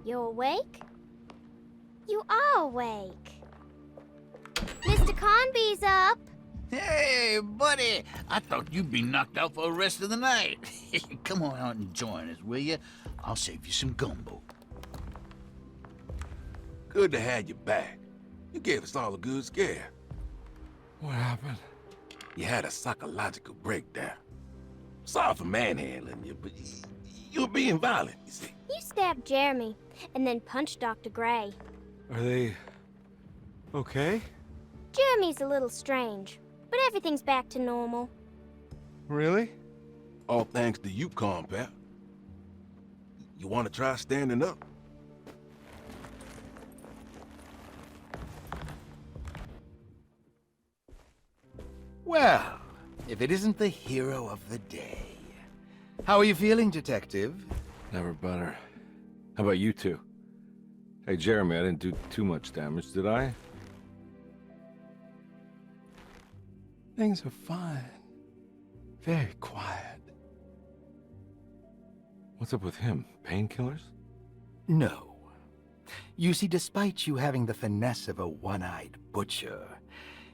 You awake? You are awake. Mr. Carnby's up. Hey, buddy! I thought you'd be knocked out for the rest of the night. Come on out and join us, will you? I'll save you some gumbo. Good to have you back. You gave us all a good scare. What happened? You had a psychological breakdown. Sorry for manhandling you, but you were being violent, you see. You stabbed Jeremy and then punched Dr. Gray. Are they... okay? Jeremy's a little strange, but everything's back to normal. Really? All thanks to you, Compat. You want to try standing up? Well, if it isn't the hero of the day. How are you feeling, Detective? Never better. How about you two? Hey, Jeremy, I didn't do too much damage, did I? Things are fine. Very quiet. What's up with him? Painkillers? No. You see, despite you having the finesse of a one-eyed butcher,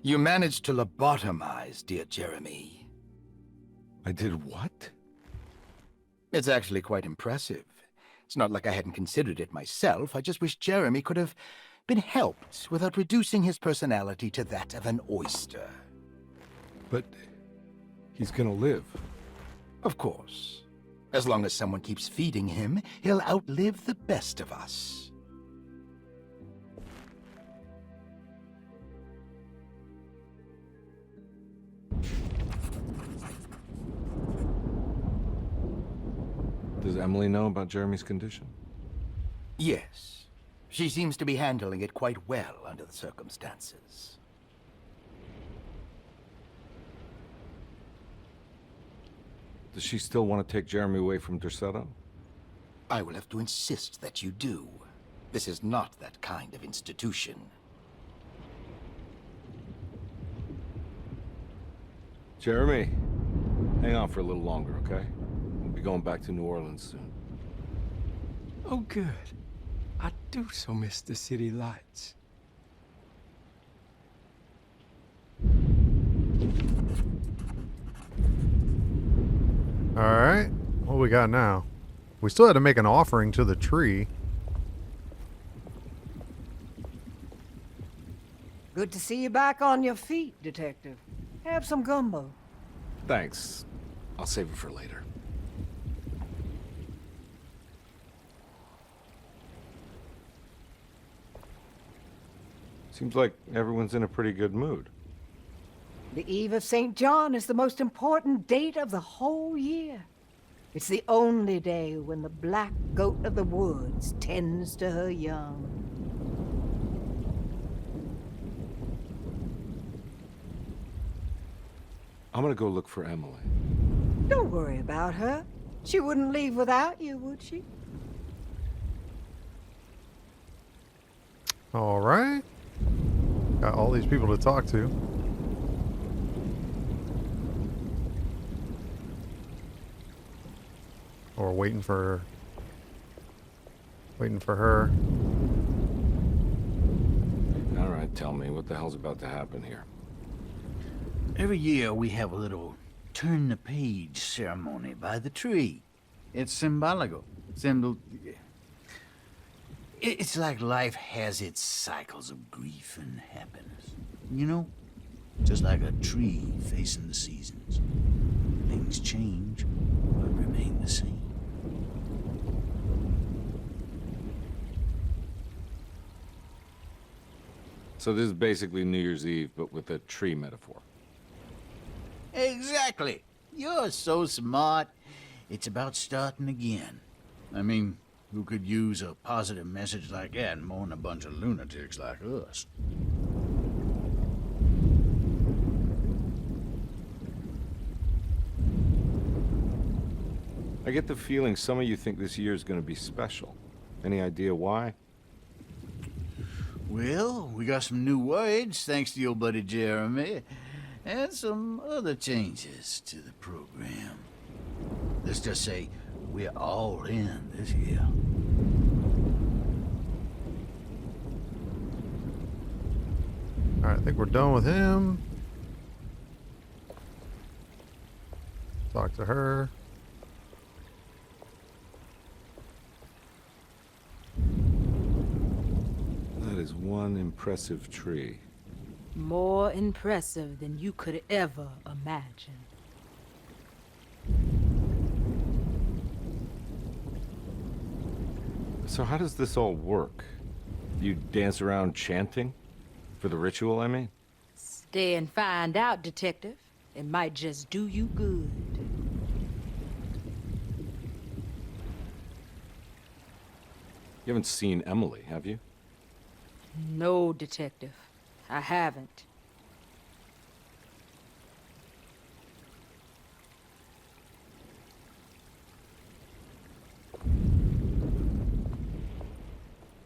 you managed to lobotomize dear Jeremy. I did what? It's actually quite impressive. It's not like I hadn't considered it myself. I just wish Jeremy could have been helped without reducing his personality to that of an oyster. But he's gonna live. Of course. As long as someone keeps feeding him, he'll outlive the best of us. Does Emily know about Jeremy's condition? Yes. She seems to be handling it quite well under the circumstances. Does she still want to take Jeremy away from Derceto? I will have to insist that you do. This is not that kind of institution. Jeremy, hang on for a little longer, okay? We'll be going back to New Orleans soon. Oh, good. I do so miss the city lights. Alright, what we got now? We still had to make an offering to the tree. Good to see you back on your feet, Detective. Have some gumbo. Thanks. I'll save it for later. Seems like everyone's in a pretty good mood. The Eve of St. John is the most important date of the whole year. It's the only day when the black goat of the woods tends to her young. I'm gonna go look for Emily. Don't worry about her. She wouldn't leave without you, would she? Alright. Got all these people to talk to. Or waiting for her. All right, tell me, what the hell's about to happen here? Every year we have a little turn-the-page ceremony by the tree. It's symbolical. It's like life has its cycles of grief and happiness. You know? Just like a tree facing the seasons. Things change, but remain the same. So this is basically New Year's Eve, but with a tree metaphor. Exactly. You're so smart. It's about starting again. I mean, who could use a positive message like that more than a bunch of lunatics like us? I get the feeling some of you think this year is going to be special. Any idea why? Well, we got some new words, thanks to your buddy Jeremy, and some other changes to the program. Let's just say we're all in this year. Alright, I think we're done with him. Talk to her. That is one impressive tree. More impressive than you could ever imagine. So how does this all work? You dance around chanting? For the ritual, I mean? Stay and find out, detective. It might just do you good. You haven't seen Emily, have you? No, detective. I haven't.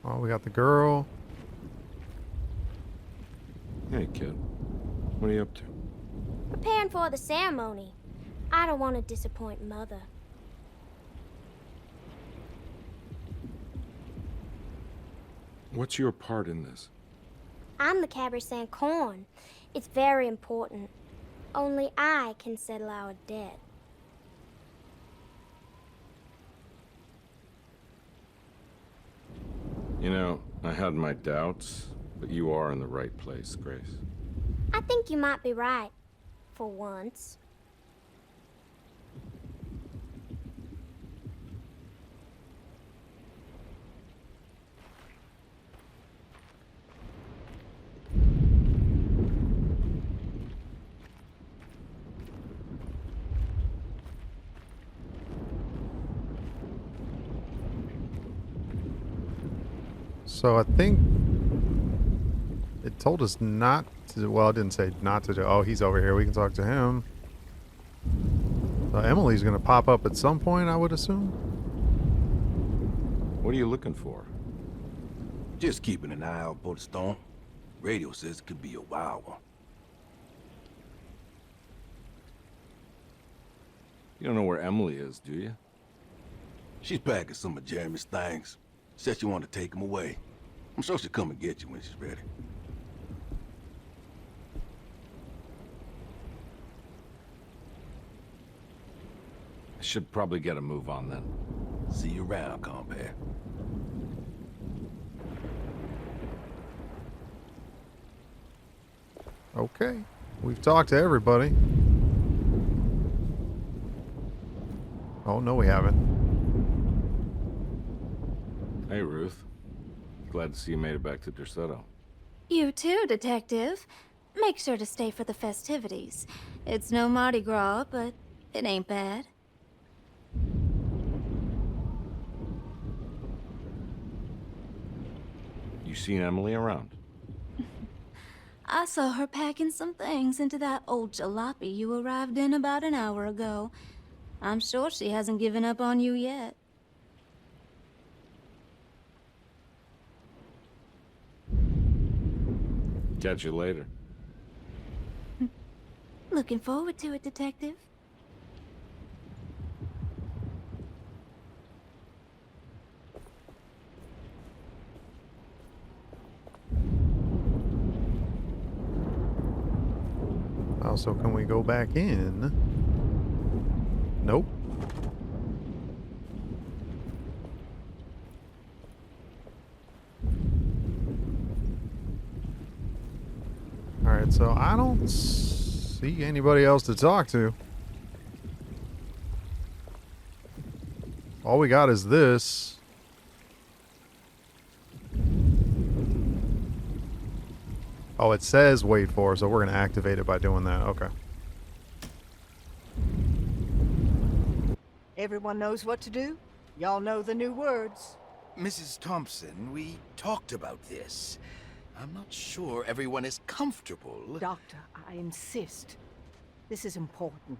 Oh, we got the girl. Hey, kid. What are you up to? Preparing for the ceremony. I don't want to disappoint Mother. What's your part in this? I'm the Cabernet Corn. It's very important. Only I can settle our debt. You know, I had my doubts, but you are in the right place, Grace. I think you might be right. For once. So I think it told us not to, well, it didn't say not to do. Oh, he's over here. We can talk to him. So Emily's going to pop up at some point, I would assume. What are you looking for? Just keeping an eye out for the storm. Radio says it could be a wild one. You don't know where Emily is, do you? She's packing some of Jeremy's things. Said she wanted to take them away. I'm sure she'll come and get you when she's ready. I should probably get a move on then. See you around, compare. Okay. We've talked to everybody. Oh, no, we haven't. Hey, Ruth. Glad to see you made it back to Derceto. You too, Detective. Make sure to stay for the festivities. It's no Mardi Gras, but it ain't bad. You seen Emily around? I saw her packing some things into that old jalopy you arrived in about an hour ago. I'm sure she hasn't given up on you yet. Catch you later. Looking forward to it, Detective. Also, can we go back in? Nope. Alright, so I don't see anybody else to talk to. All we got is this. Oh, it says wait for, so we're going to activate it by doing that. Okay. Everyone knows what to do? Y'all know the new words. Mrs. Thompson, we talked about this. I'm not sure everyone is comfortable. Doctor, I insist. This is important.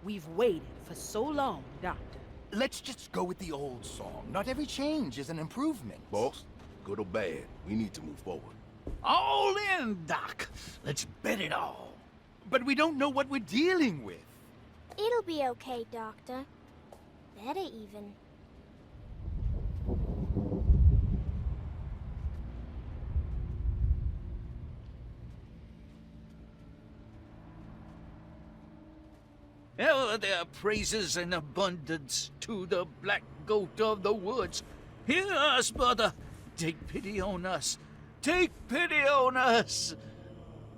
We've waited for so long, Doctor. Let's just go with the old song. Not every change is an improvement. Boss, good or bad, we need to move forward. All in, Doc. Let's bet it all. But we don't know what we're dealing with. It'll be okay, Doctor. Better even. offer their praises and abundance to the black goat of the woods. Hear us, mother. Take pity on us. Take pity on us.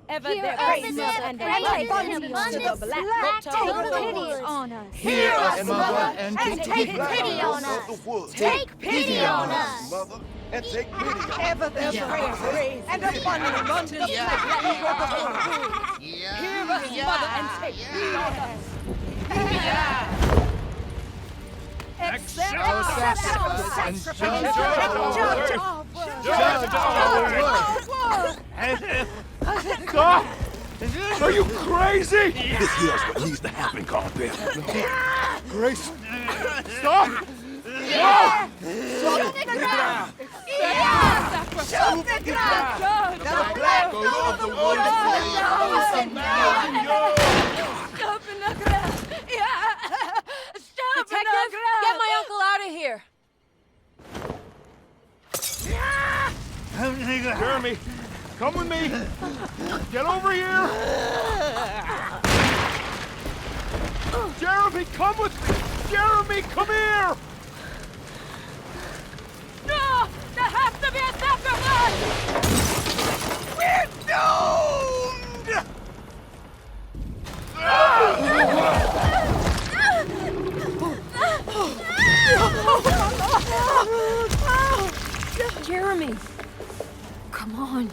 Ever Hear their us, praises their and praises abundance and to abundance the black to goat the of the woods. woods. On us. Hear us, mother, and and take pity on us. Take pity on us. Mother, and take pity on us. Ever their praises and abundance to the black goat of the woods. Hear us, mother, and take pity on us. Accept our sacrifice and judge Stop! Are you crazy? This here's what needs to happen, Carnby. Grace! Stop! No! Shoot the ground! Yeah! Shoot the ground! The black goat of the woods. Stop in the ground! Stop Detective, get my uncle out of here! Jeremy, come with me! Get over here! Jeremy, come with me! Jeremy, come here! No! There has to be a sacrifice! We're doomed! Jeremy! Come on.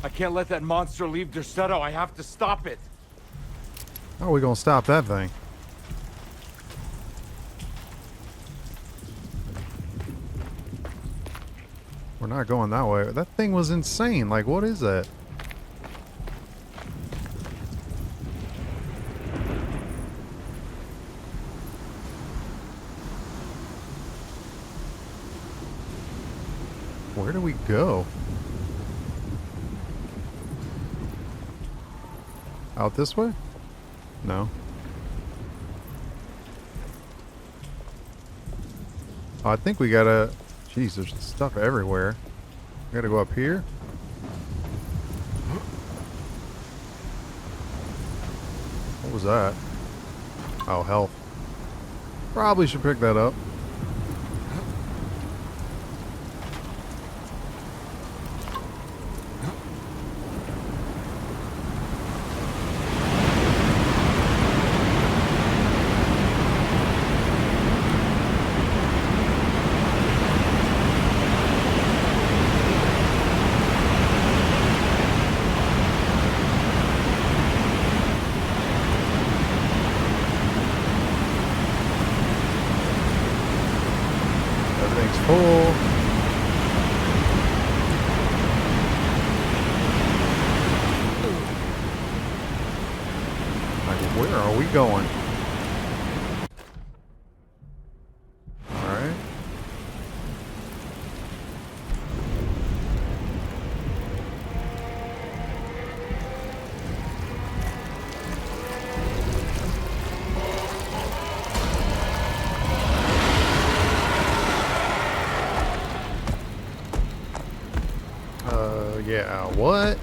I can't let that monster leave Derceto. I have to stop it. How are we gonna stop that thing? We're not going that way. That thing was insane. Like, what is that? Where do we go? Out this way? No. Oh, I think we gotta... Jeez, there's stuff everywhere. We gotta go up here? What was that? Oh, health. Probably should pick that up. Everything's full. Like, where are we going? Alright. Yeah, what?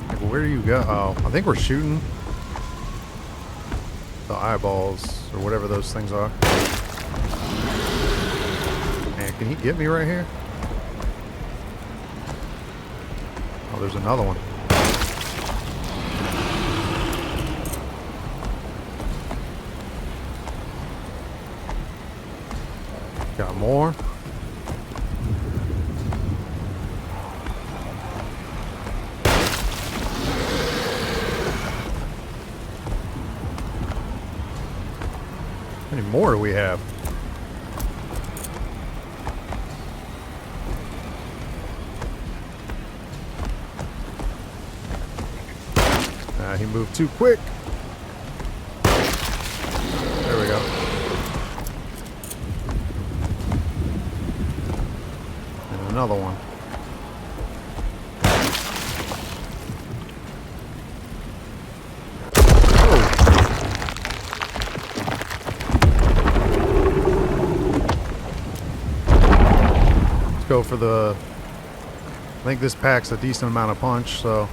Like, where do you go? Oh, I think we're shooting the eyeballs or whatever those things are. Man, can he get me right here? Oh, there's another one. Got more. How many more do we have? He moved too quick. There we go. And another one. Go for the... I think this packs a decent amount of punch, so...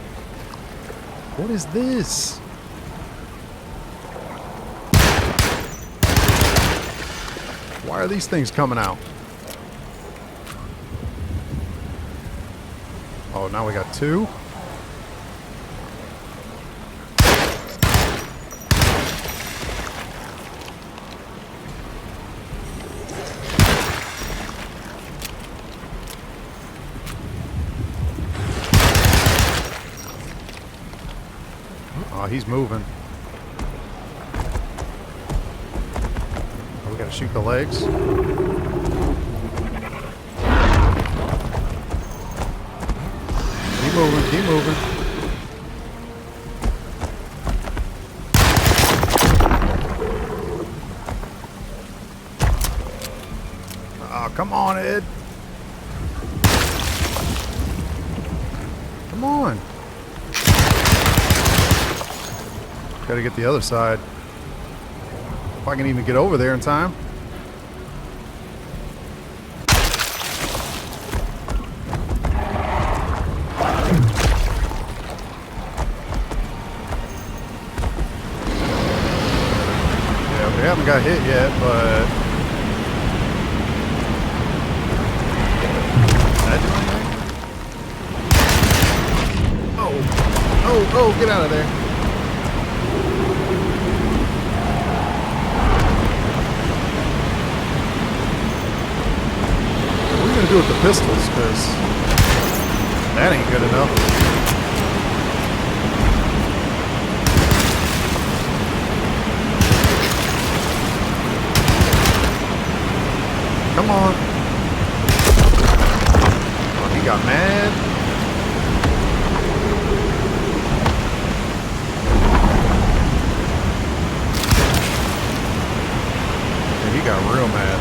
What is this? Why are these things coming out? Oh, now we got two? Oh, he's moving. Oh, we gotta shoot the legs. Keep moving, keep moving. Oh, come on, Ed. Come on. Gotta get the other side. If I can even get over there in time. Yeah, we haven't got hit yet, but... Oh, get out of there. Do with the pistols, because that ain't good enough. Come on. Oh, he got mad. Yeah, he got real mad.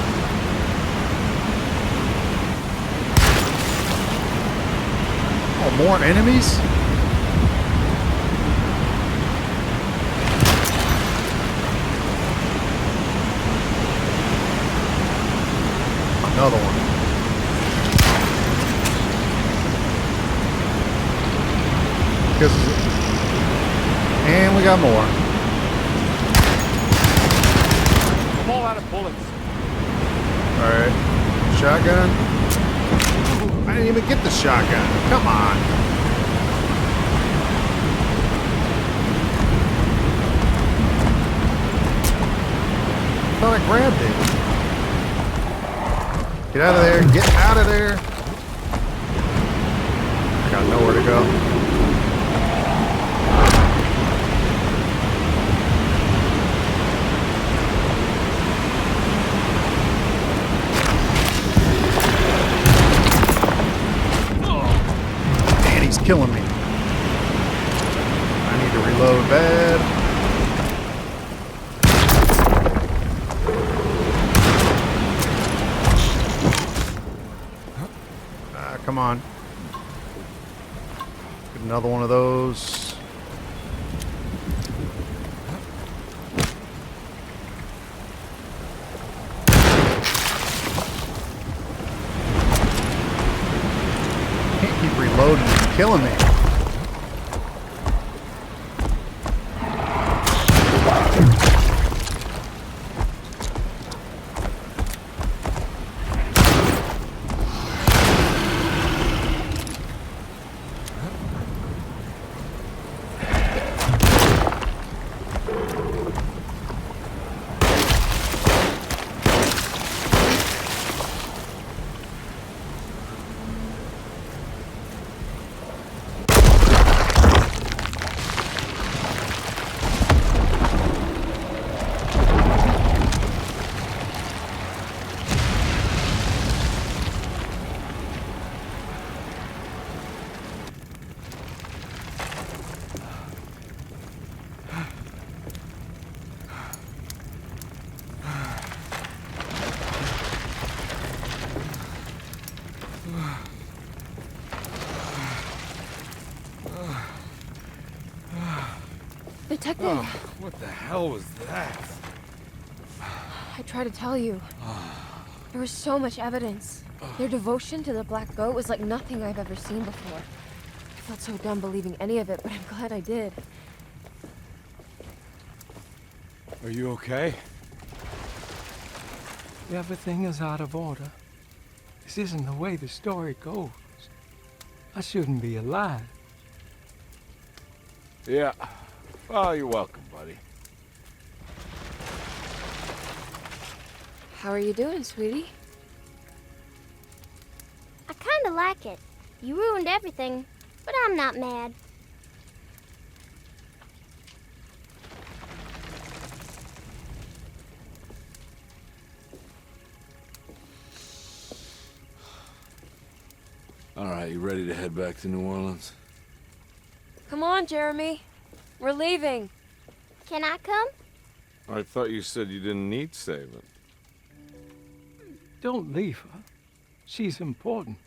Oh, more enemies? Another one. And we got more. I'm all out of bullets. Alright. Shotgun. I didn't even get the shotgun. Come on. I thought I grabbed it. Get out of there. Get out of there. I got nowhere to go. Killing me. I need to reload bad. Come on. Get another one of those. Can't keep reloading. Killing me. Detective, Oh, what the hell was that? I tried to tell you. There was so much evidence. Their devotion to the Black Goat was like nothing I've ever seen before. I felt so dumb believing any of it, but I'm glad I did. Are you okay? Everything is out of order. This isn't the way the story goes. I shouldn't be alive. Yeah. Well, you're welcome, buddy. How are you doing, sweetie? I kinda like it. You ruined everything, but I'm not mad. All right, you ready to head back to New Orleans? Come on, Jeremy. We're leaving. Can I come? I thought you said you didn't need saving. Don't leave her. She's important.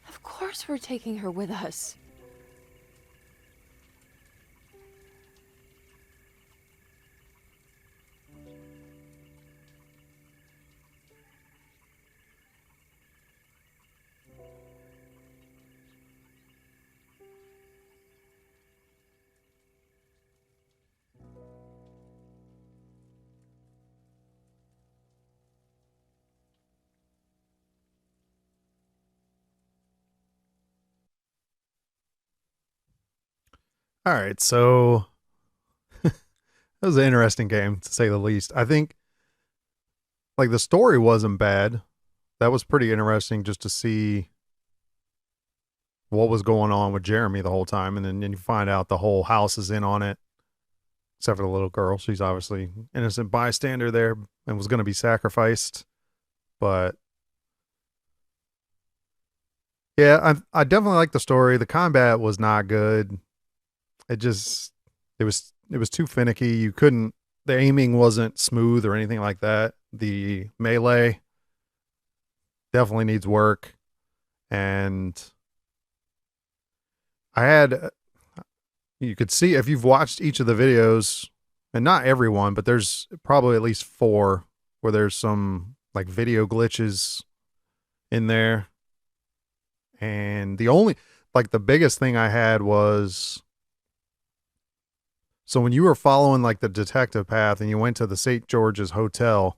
Of course we're taking her with us. All right, so that was an interesting game, to say the least. I think, like, the story wasn't bad. That was pretty interesting just to see what was going on with Jeremy the whole time. And then you find out the whole house is in on it, except for the little girl. She's obviously innocent bystander there and was going to be sacrificed. But yeah, I definitely like the story. The combat was not good. It was too finicky. You couldn't, the aiming wasn't smooth or anything like that. The melee definitely needs work. And you could see, if you've watched each of the videos, and not everyone, but there's probably at least 4 where there's some like video glitches in there. And the biggest thing I had was, so when you were following like the detective path and you went to the St. George's Hotel,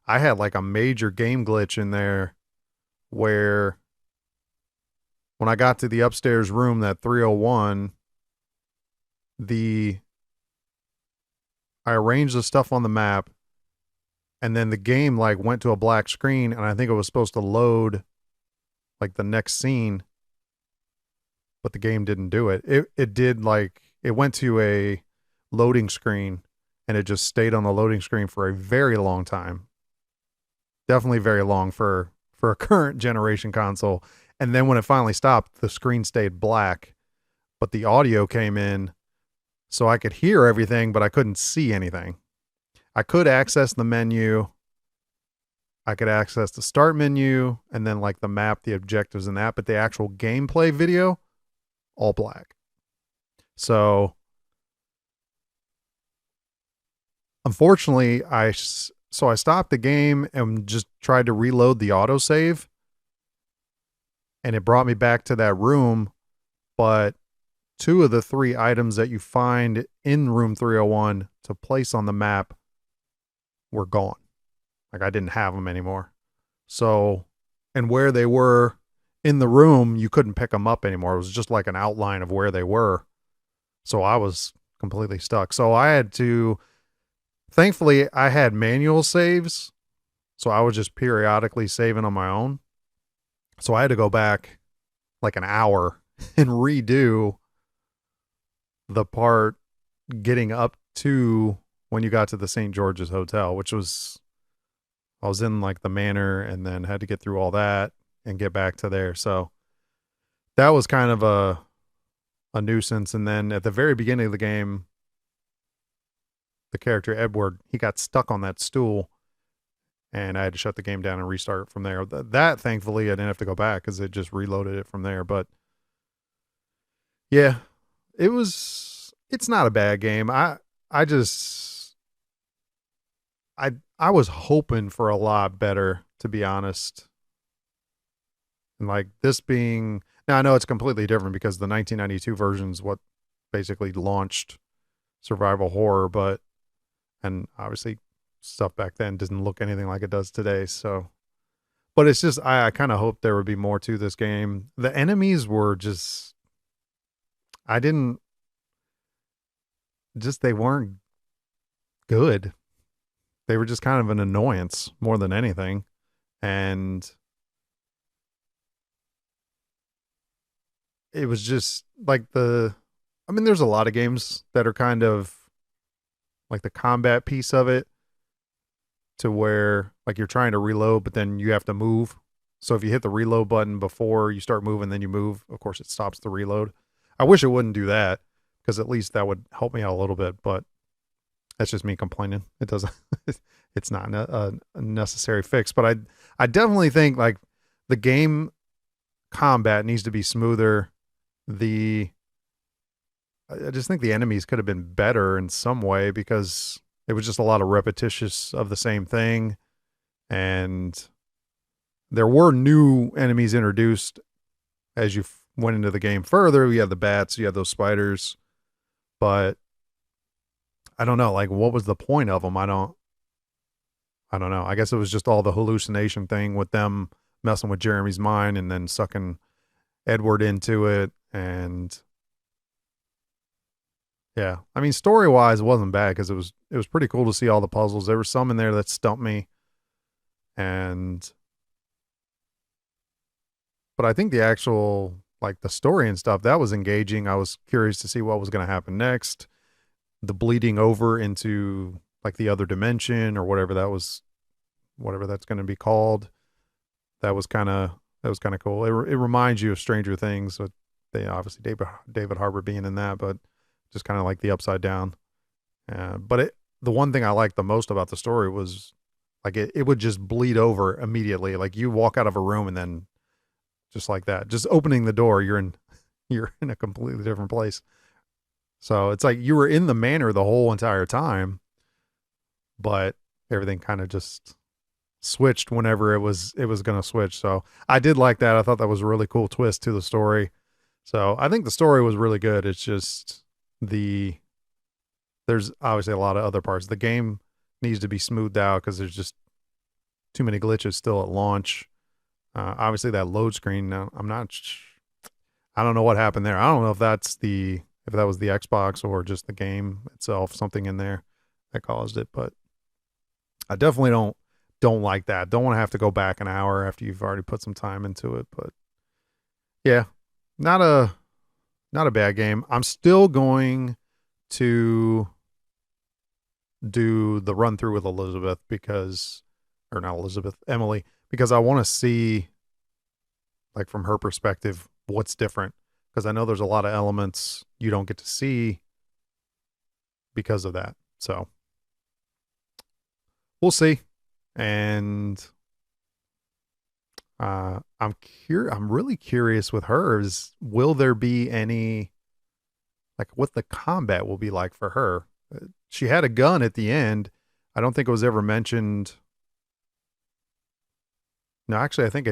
I had like a major game glitch in there where when I got to the upstairs room, that 301, I arranged the stuff on the map, and then the game like went to a black screen, and I think it was supposed to load like the next scene, but the game didn't do it. It did, like, it went to a loading screen, and it just stayed on the loading screen for a very long time. Definitely very long for a current generation console. And then when it finally stopped, the screen stayed black, but the audio came in, so I could hear everything, but I couldn't see anything. I could access the menu. I could access the start menu and then like the map, the objectives and that, but the actual gameplay video, all black. So unfortunately, I stopped the game and just tried to reload the autosave, and it brought me back to that room, but 2 of the 3 items that you find in room 301 to place on the map were gone. Like, I didn't have them anymore. So, and where they were in the room, you couldn't pick them up anymore. It was just like an outline of where they were. So I was completely stuck. So I had to, thankfully I had manual saves. So I was just periodically saving on my own. So I had to go back like an hour and redo the part getting up to when you got to the St. George's Hotel, which was, I was in like the manor and then had to get through all that and get back to there. So that was kind of a nuisance. And then at the very beginning of the game, the character Edward, he got stuck on that stool, and I had to shut the game down and restart from there. That thankfully I didn't have to go back because it just reloaded it from there. But yeah, it's not a bad game. I was hoping for a lot better, to be honest. And like this being, now I know it's completely different because the 1992 version is what basically launched survival horror, and obviously stuff back then didn't look anything like it does today. So, but it's just, I kind of hoped there would be more to this game. The enemies were just, they weren't good. They were just kind of an annoyance more than anything. And it was just like there's a lot of games that are kind of like the combat piece of it, to where like you're trying to reload, but then you have to move. So if you hit the reload button before you start moving, then you move, of course it stops the reload. I wish it wouldn't do that, because at least that would help me out a little bit, but that's just me complaining. It doesn't, it's not a necessary fix, but I definitely think like the game combat needs to be smoother. I just think the enemies could have been better in some way, because it was just a lot of repetitious of the same thing. And there were new enemies introduced as you went into the game further. You had the bats, you had those spiders, but I don't know, like what was the point of them? I don't know. I guess it was just all the hallucination thing with them messing with Jeremy's mind and then sucking Edward into it. And yeah, I mean, story-wise, it wasn't bad, because it was pretty cool to see all the puzzles. There were some in there that stumped me, but I think the actual, like the story and stuff, that was engaging. I was curious to see what was going to happen next. The bleeding over into like the other dimension or whatever that's going to be called. That was kind of cool. It reminds you of Stranger Things. So they obviously David Harbour being in that, but just kind of like the upside down. But the one thing I liked the most about the story was like it would just bleed over immediately. Like you walk out of a room and then just like that, just opening the door, you're in a completely different place. So it's like you were in the manor the whole entire time, but everything kind of just switched whenever it was going to switch. So I did like that. I thought that was a really cool twist to the story. So I think the story was really good. It's just there's obviously a lot of other parts. The game needs to be smoothed out because there's just too many glitches still at launch. Obviously that load screen. Now I don't know what happened there. I don't know if that was the Xbox or just the game itself, something in there that caused it. But I definitely don't like that. Don't want to have to go back an hour after you've already put some time into it. But yeah, not a bad game. I'm still going to do the run through with Emily, because I want to see, like, from her perspective, what's different. Because I know there's a lot of elements you don't get to see because of that. So we'll see. And I'm really curious with hers. Will there be any, like, what the combat will be like for her? She had a gun at the end. I don't think it was ever mentioned. No, actually, I think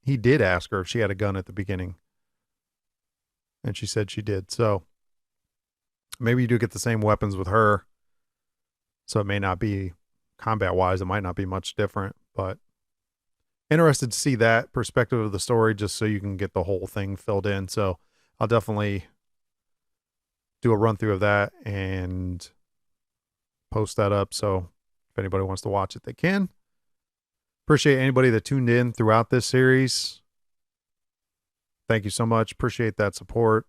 he did ask her if she had a gun at the beginning, and she said she did. So maybe you do get the same weapons with her. So it may not be combat-wise, it might not be much different, but interested to see that perspective of the story, just so you can get the whole thing filled in. So I'll definitely do a run through of that and post that up. So if anybody wants to watch it, they can. Appreciate anybody that tuned in throughout this series. Thank you so much. Appreciate that support,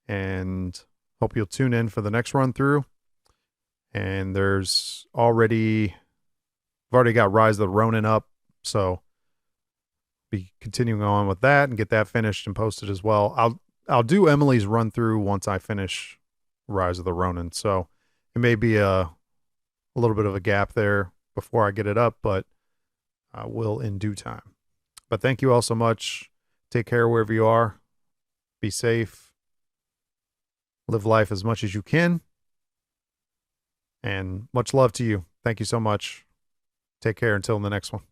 and hope you'll tune in for the next run through. And we've already got Rise of the Ronin up, so be continuing on with that and get that finished and posted as well. I'll do Emily's run through once I finish Rise of the Ronin. So it may be a little bit of a gap there before I get it up, but will in due time. But thank you all so much. Take care wherever you are. Be safe. Live life as much as you can. And much love to you. Thank you so much. Take care until the next one.